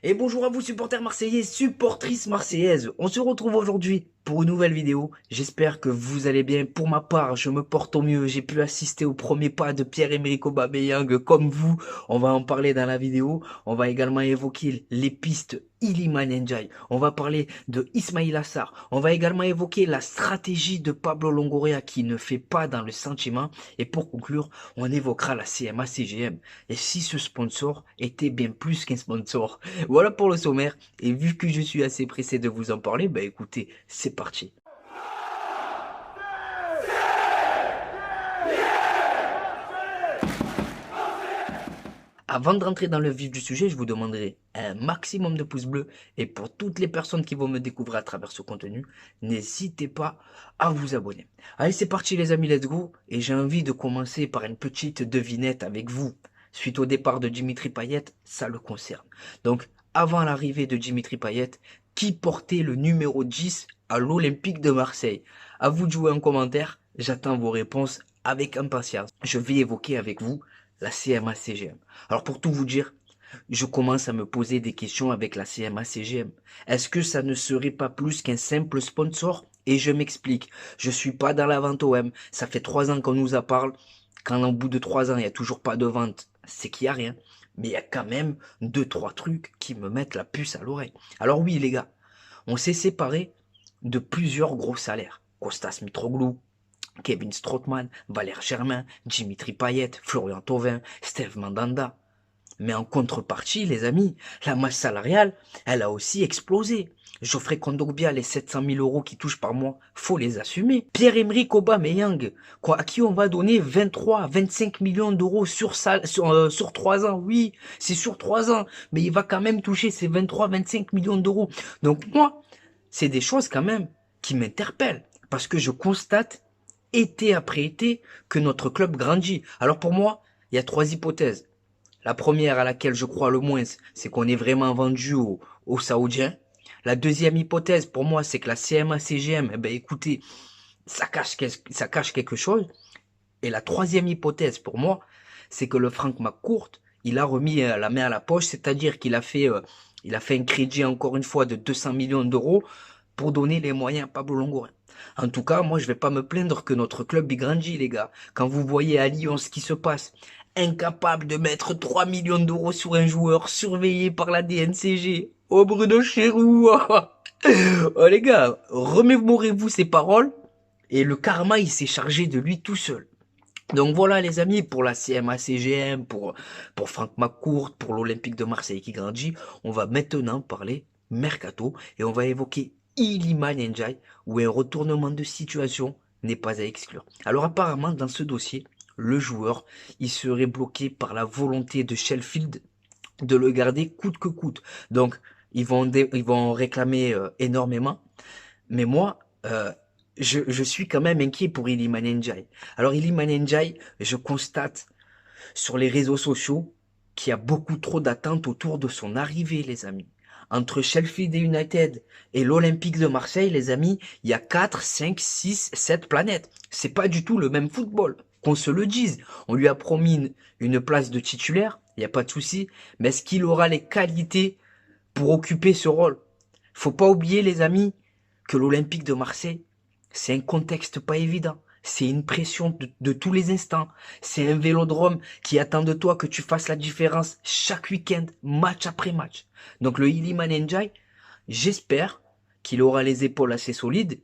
Et bonjour à vous supporters marseillais, supportrices marseillaises. On se retrouve aujourd'hui pour une nouvelle vidéo. J'espère que vous allez bien. Pour ma part, je me porte au mieux. J'ai pu assister au premier pas de Pierre-Emerick Aubameyang comme vous. On va en parler dans la vidéo. On va également évoquer les pistes Iliman Ndiaye. On va parler de Ismaïla Sarr. On va également évoquer la stratégie de Pablo Longoria qui ne fait pas dans le sentiment. Et pour conclure, on évoquera la CMA-CGM. Et si ce sponsor était bien plus qu'un sponsor? Voilà pour le sommaire. Et vu que je suis assez pressé de vous en parler, bah écoutez, c'est parti. Avant de rentrer dans le vif du sujet, je vous demanderai un maximum de pouces bleus. Et pour toutes les personnes qui vont me découvrir à travers ce contenu, n'hésitez pas à vous abonner. Allez, c'est parti les amis, let's go. Et j'ai envie de commencer par une petite devinette avec vous. Suite au départ de Dimitri Payet, ça le concerne. Donc, avant l'arrivée de Dimitri Payet, qui portait le numéro 10 à l'Olympique de Marseille? À vous de jouer en commentaire. J'attends vos réponses avec impatience. Je vais évoquer avec vous la CMA-CGM. Alors pour tout vous dire, je commence à me poser des questions avec la CMA-CGM. Est-ce que ça ne serait pas plus qu'un simple sponsor? Et je m'explique. Je suis pas dans la vente OM. Ça fait 3 ans qu'on nous en parle. Quand au bout de 3 ans, il n'y a toujours pas de vente, c'est qu'il n'y a rien. Mais il y a quand même 2, 3 trucs qui me mettent la puce à l'oreille. Alors oui, les gars, on s'est séparés de plusieurs gros salaires. Kostas Mitroglou, Kevin Strootman, Valère Germain, Dimitri Payet, Florian Thauvin, Steve Mandanda. Mais en contrepartie, les amis, la masse salariale, elle a aussi explosé. Geoffrey Kondogbia, les 700 000 euros qu'il touche par mois, faut les assumer. Pierre-Emerick Aubameyang, quoi, à qui on va donner 23, 25 millions d'euros sur 3 ans. Oui, c'est sur 3 ans, mais il va quand même toucher ces 23, 25 millions d'euros. Donc moi, c'est des choses quand même qui m'interpellent. Parce que je constate, été après été, que notre club grandit. Alors pour moi, il y a 3 hypothèses. La première à laquelle je crois le moins, c'est qu'on est vraiment vendu aux Saoudiens. La deuxième hypothèse, pour moi, c'est que la CMA-CGM, eh ben, écoutez, ça cache quelque chose. Et la troisième hypothèse, pour moi, c'est que le Frank McCourt, il a remis la main à la poche, c'est-à-dire il a fait un crédit encore une fois de 200 millions d'euros pour donner les moyens à Pablo Longoria. En tout cas, moi, je vais pas me plaindre que notre club y grandit, les gars. Quand vous voyez à Lyon ce qui se passe, incapable de mettre 3 millions d'euros sur un joueur surveillé par la DNCG. Oh, Bruno Chéroux. Oh, les gars, remémorez-vous ces paroles et le karma, il s'est chargé de lui tout seul. Donc voilà les amis, pour la CMA-CGM, pour Franck McCourt, pour l'Olympique de Marseille qui grandit, on va maintenant parler mercato et on va évoquer Iliman Ndiaye où un retournement de situation n'est pas à exclure. Alors apparemment dans ce dossier, le joueur, il serait bloqué par la volonté de Sheffield de le garder coûte que coûte. Donc ils vont réclamer énormément, mais moi, je suis quand même inquiet pour Iliman Ndiaye. Alors Iliman Ndiaye, je constate sur les réseaux sociaux qu'il y a beaucoup trop d'attentes autour de son arrivée, les amis. Entre Sheffield United et l'Olympique de Marseille, les amis, il y a 4, 5, 6, 7 planètes. C'est pas du tout le même football. Qu'on se le dise. On lui a promis une place de titulaire, il n'y a pas de souci. Mais est-ce qu'il aura les qualités pour occuper ce rôle? Faut pas oublier, les amis, que l'Olympique de Marseille, c'est un contexte pas évident. C'est une pression de tous les instants. C'est un vélodrome qui attend de toi que tu fasses la différence chaque week-end, match après match. Donc le Iliman Ndiaye, j'espère qu'il aura les épaules assez solides.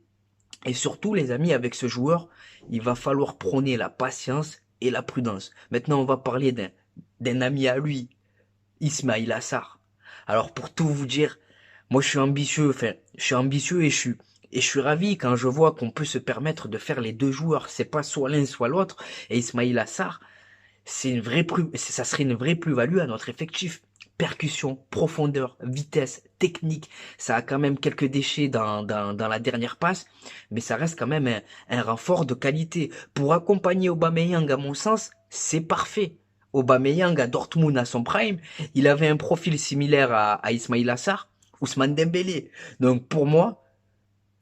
Et surtout, les amis, avec ce joueur, il va falloir prôner la patience et la prudence. Maintenant, on va parler d'un ami à lui, Ismaïla Sarr. Alors pour tout vous dire, moi je suis ambitieux, enfin je suis ambitieux et je suis ravi quand je vois qu'on peut se permettre de faire les deux joueurs. C'est pas soit l'un soit l'autre. Et Ismaïla Sarr, ça serait une vraie plus-value à notre effectif. Percussion, profondeur, vitesse, technique. Ça a quand même quelques déchets dans la dernière passe, mais ça reste quand même un renfort de qualité. Pour accompagner Aubameyang, à mon sens, c'est parfait. Aubameyang à Dortmund à son prime, il avait un profil similaire à Ismaïla Sarr, Ousmane Dembélé. Donc pour moi,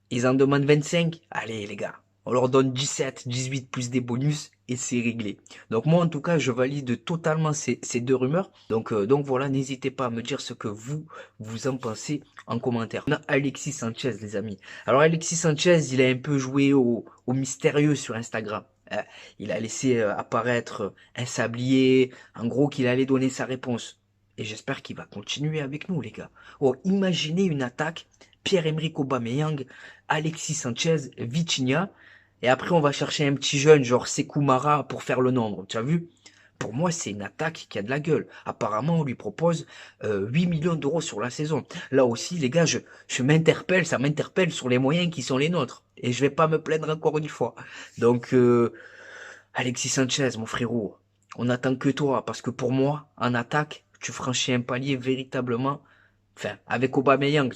ils en demandent 25. Allez les gars, On leur donne 17, 18 plus des bonus et c'est réglé. Donc moi en tout cas je valide totalement ces deux rumeurs. Donc voilà, n'hésitez pas à me dire ce que vous en pensez en commentaire. On a Alexis Sanchez les amis. Alors Alexis Sanchez il a un peu joué au mystérieux sur Instagram. Il a laissé apparaître un sablier, en gros qu'il allait donner sa réponse. Et j'espère qu'il va continuer avec nous les gars. Oh, imaginez une attaque, Pierre-Emerick Aubameyang, Alexis Sanchez, Vitinha. Et après, on va chercher un petit jeune, genre Sekou Mara, pour faire le nombre. Tu as vu? Pour moi, c'est une attaque qui a de la gueule. Apparemment, on lui propose 8 millions d'euros sur la saison. Là aussi, les gars, je m'interpelle, ça m'interpelle sur les moyens qui sont les nôtres. Et je vais pas me plaindre encore une fois. Donc, Alexis Sanchez, mon frérot, on attend que toi. Parce que pour moi, en attaque, tu franchis un palier véritablement. Enfin, avec Aubameyang,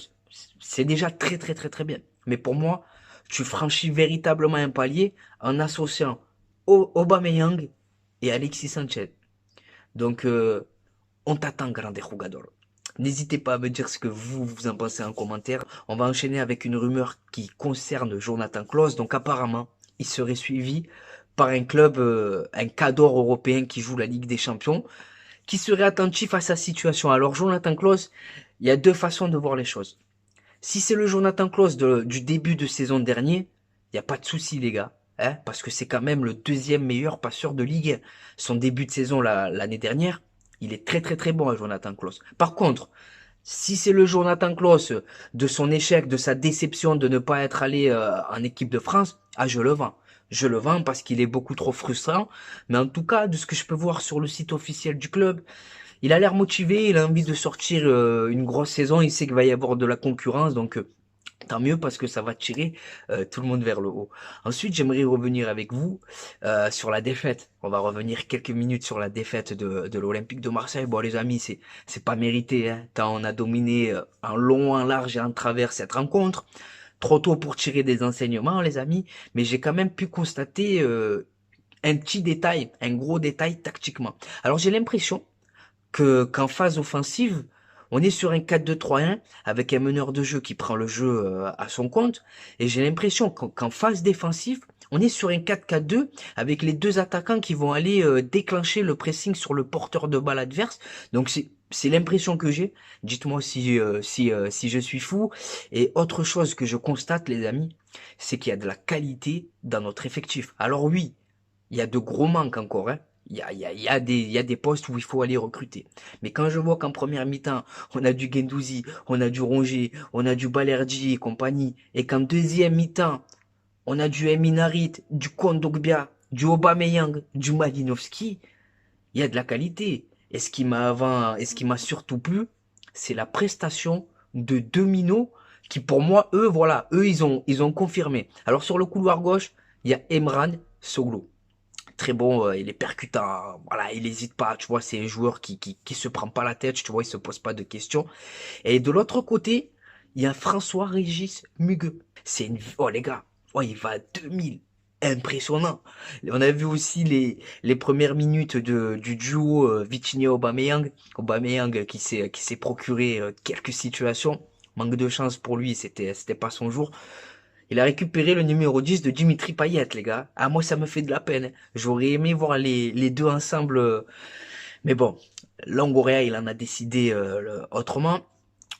c'est déjà très très très très bien. Mais pour moi, tu franchis véritablement un palier en associant Aubameyang et Alexis Sanchez. Donc, on t'attend, grande jugador. N'hésitez pas à me dire ce que vous en pensez en commentaire. On va enchaîner avec une rumeur qui concerne Jonathan Klaus. Donc apparemment, il serait suivi par un club, un cadre européen qui joue la Ligue des Champions, qui serait attentif à sa situation. Alors Jonathan Klaus, il y a deux façons de voir les choses. Si c'est le Jonathan Klaus du début de saison dernier, il n'y a pas de souci les gars. Hein, parce que c'est quand même le deuxième meilleur passeur de Ligue 1. Son début de saison l'année dernière, il est très très très bon à Jonathan Klaus. Par contre, si c'est le Jonathan Klaus de son échec, de sa déception de ne pas être allé en équipe de France, ah je le vends. Je le vends parce qu'il est beaucoup trop frustrant. Mais en tout cas, de ce que je peux voir sur le site officiel du club, il a l'air motivé, il a envie de sortir une grosse saison, il sait qu'il va y avoir de la concurrence, donc tant mieux parce que ça va tirer tout le monde vers le haut. Ensuite, j'aimerais revenir avec vous sur la défaite. On va revenir quelques minutes sur la défaite de l'Olympique de Marseille. Bon, les amis, c'est pas mérité, hein, tant on a dominé en long, en large et en travers cette rencontre. Trop tôt pour tirer des enseignements, les amis, mais j'ai quand même pu constater un petit détail, un gros détail tactiquement. Alors j'ai l'impression qu'en phase offensive, on est sur un 4-2-3-1 avec un meneur de jeu qui prend le jeu à son compte. Et j'ai l'impression qu'en phase défensive, on est sur un 4-4-2 avec les deux attaquants qui vont aller déclencher le pressing sur le porteur de balle adverse. Donc c'est l'impression que j'ai. Dites-moi si je suis fou. Et autre chose que je constate, les amis, c'est qu'il y a de la qualité dans notre effectif. Alors oui, il y a de gros manques encore, hein. Il y a des postes où il faut aller recruter. Mais quand je vois qu'en première mi-temps, on a du Guendouzi, on a du Rongier, on a du Balerdi et compagnie, et qu'en deuxième mi-temps, on a du Eminarit, du Kondogbia, du Aubameyang, du Malinowski, il y a de la qualité. Et ce qui m'a surtout plu, c'est la prestation de deux minots qui, pour moi, eux, voilà, eux, ils ont confirmé. Alors, sur le couloir gauche, il y a Emran Soglo très bon, il est percutant, voilà, il hésite pas, tu vois, c'est un joueur qui se prend pas la tête, tu vois, il se pose pas de questions. Et de l'autre côté, il y a François-Régis Mugueux. Oh les gars, oh, il va à 2000. Impressionnant. On a vu aussi les premières minutes du duo Vitinha-Aubameyang. Aubameyang qui s'est procuré quelques situations. Manque de chance pour lui, c'était pas son jour. Il a récupéré le numéro 10 de Dimitri Payet, les gars. Ah, moi, ça me fait de la peine. J'aurais aimé voir les deux ensemble. Mais bon, Longoria, il en a décidé autrement.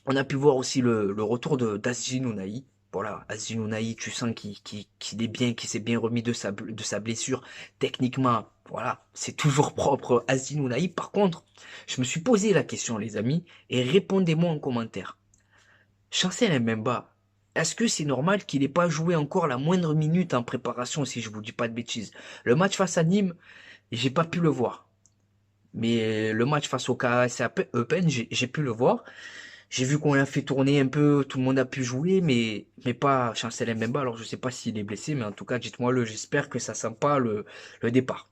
On a pu voir aussi le retour d'Azzi Ounahi. Voilà, Azzi Ounahi, tu sens qu'il est bien, qu'il s'est bien remis de sa blessure. Techniquement, voilà, c'est toujours propre Azzi Ounahi. Par contre, je me suis posé la question, les amis, et répondez-moi en commentaire. Chancel Mbemba, est-ce que c'est normal qu'il n'ait pas joué encore la moindre minute en préparation, si je vous dis pas de bêtises? Le match face à Nîmes, j'ai pas pu le voir. Mais le match face au KS Eupen, j'ai pu le voir. J'ai vu qu'on l'a fait tourner un peu, tout le monde a pu jouer, mais pas Chancel Mbemba. Alors je sais pas s'il est blessé, mais en tout cas, dites-moi-le, j'espère que ça sent pas le départ.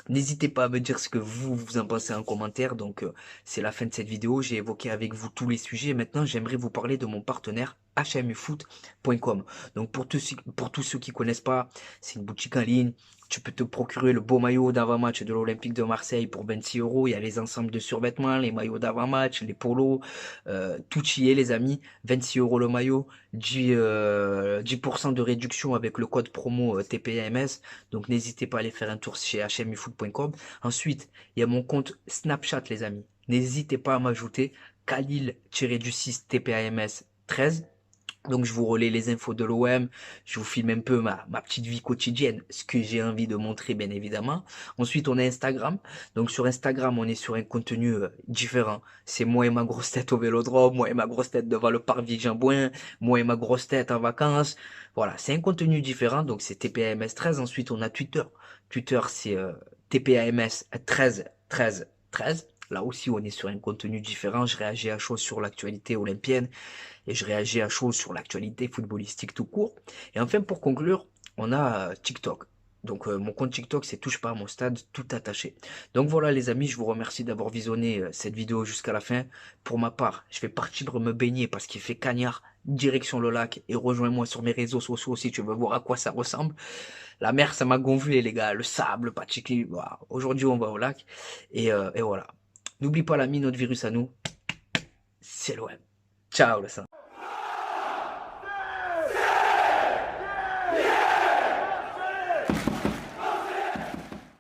N'hésitez pas à me dire ce que vous en pensez en commentaire. Donc, c'est la fin de cette vidéo. J'ai évoqué avec vous tous les sujets. Maintenant, j'aimerais vous parler de mon partenaire hmufoot.com. Donc pour tous ceux qui connaissent pas, c'est une boutique en ligne. Tu peux te procurer le beau maillot d'avant-match de l'Olympique de Marseille pour 26 euros. Il y a les ensembles de survêtements, les maillots d'avant-match, les polos, tout y est les amis. 26 euros le maillot, 10% de réduction avec le code promo TPAMS. Donc n'hésitez pas à aller faire un tour chez hmufoot.com. Ensuite, il y a mon compte Snapchat les amis. N'hésitez pas à m'ajouter Khalil-6 TPAMS 13. Donc je vous relais les infos de l'OM, je vous filme un peu ma petite vie quotidienne, ce que j'ai envie de montrer bien évidemment. Ensuite on a Instagram, donc sur Instagram on est sur un contenu différent. C'est moi et ma grosse tête au Vélodrome, moi et ma grosse tête devant le parc Vic-Jambouin, moi et ma grosse tête en vacances. Voilà, c'est un contenu différent, donc c'est TPAMS 13. Ensuite on a Twitter, Twitter c'est TPAMS 13 13 13. Là aussi, on est sur un contenu différent. Je réagis à chaud sur l'actualité olympienne et je réagis à chaud sur l'actualité footballistique tout court. Et enfin, pour conclure, on a TikTok. Donc mon compte TikTok c'est touche pas à mon stade tout attaché. Donc voilà les amis, je vous remercie d'avoir visionné cette vidéo jusqu'à la fin. Pour ma part, je vais partir me baigner parce qu'il fait cagnard, direction le lac et rejoins-moi sur mes réseaux sociaux si tu veux voir à quoi ça ressemble. La mer ça m'a gonflé les gars, le sable, pas de voilà. Aujourd'hui on va au lac et voilà. N'oublie pas l'ami, notre virus à nous, c'est l'OM. Ciao le sang.